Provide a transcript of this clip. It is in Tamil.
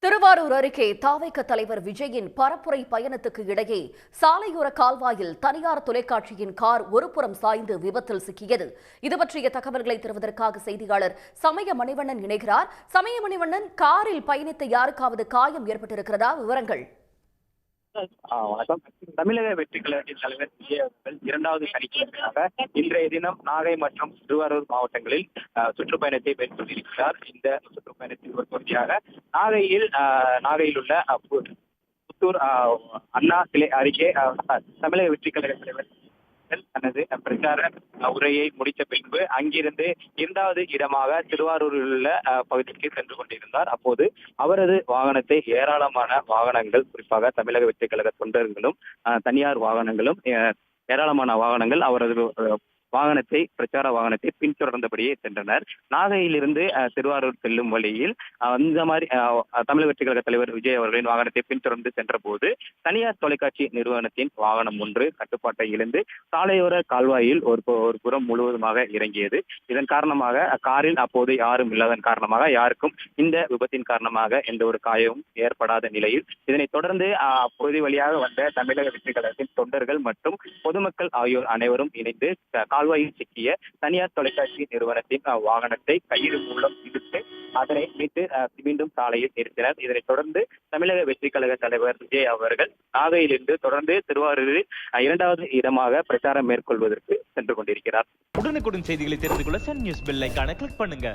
திருவாரூர் அருகே தாவேக தலைவர் விஜயின் பரப்புரை பயணத்துக்கு இடையே சாலையோர கால்வாயில் தனியார் தொலைக்காட்சியின் கார் ஒருபுறம் சாய்ந்து விபத்தில் சிக்கியது. இதுபற்றிய தகவல்களை தருவதற்காக செய்தியாளர் சமய மணிவண்ணன் இணைகிறார். சமய மணிவண்ணன், காரில் பயணித்த யாருக்காவது காயம் ஏற்பட்டிருக்கிறதா? விவரங்கள். வணக்கம். தமிழக வெற்றி கழகத்தின் தலைவர் விஜய் அவர்கள் இரண்டாவது சனிக்கிழமையாக இன்றைய தினம் நாகை மற்றும் திருவாரூர் மாவட்டங்களில் சுற்றுப்பயணத்தை மேற்கொண்டிருக்கிறார். இந்த சுற்றுப்பயணத்தின் ஒரு பகுதியாக நாகையில் உள்ள புத்தூர் அண்ணா சிலை அருகே தமிழக வெற்றி கழக தலைவர் தனது பிரச்சார உரையை முடித்த பின்பு அங்கிருந்து இரண்டாவது இடமாக திருவாரூரில் உள்ள பகுதிக்கு சென்று கொண்டிருந்தார். அப்போது அவரது வாகனத்தை ஏராளமான வாகனங்கள், குறிப்பாக தமிழக வெற்றி கழக தொண்டர்களும் தனியார் வாகனங்களும் ஏராளமான வாகனங்கள் அவரது பிரச்சார வாகனத்தை பின்தொடர்ந்தபடியே சென்றனர். நாகையிலிருந்து திருவாரூர் செல்லும் வழியில் இந்த மாதிரி தமிழக வெற்றி கழக தலைவர் விஜய் அவர்களின் வாகனத்தை பின்தொடர்ந்து சென்ற போது தனியார் தொலைக்காட்சி நிறுவனத்தின் வாகனம் ஒன்று கட்டுப்பாட்டை இழந்து சாலையோர கால்வாயில் ஒரு புறம் முழுவதுமாக இறங்கியது. இதன் காரணமாக காரில் அப்போது யாரும் இல்லாதன் காரணமாக யாருக்கும் இந்த விபத்தின் காரணமாக எந்த ஒரு காயமும் ஏற்படாத நிலையில் இதனைத் தொடர்ந்து அப்பகுதி வழியாக வந்த தமிழக வெற்றி கழகத்தின் தொண்டர்கள் மற்றும் பொதுமக்கள் ஆகியோர் அனைவரும் இணைந்து கால்வாயில் சிக்கிய தனியார் தொலைக்காட்சி நிறுவனத்தின் வாகனத்தை கயிறு மூலம் இழுத்து அதனை மீண்டும் சாலையில் நிறுத்தினர். இதனைத் தொடர்ந்து தமிழக வெற்றி கழக தலைவர் விஜய் அவர்கள் நாகையிலிருந்து தொடர்ந்து திருவாரூரில் இரண்டாவது இடமாக பிரச்சாரம் மேற்கொள்வதற்கு சென்று கொண்டிருக்கிறார். உடனுக்குடன் செய்திகளை தெரிந்து கொள்ள சன் நியூஸ் பெல் ஐகானை கிளிக் பண்ணுங்க.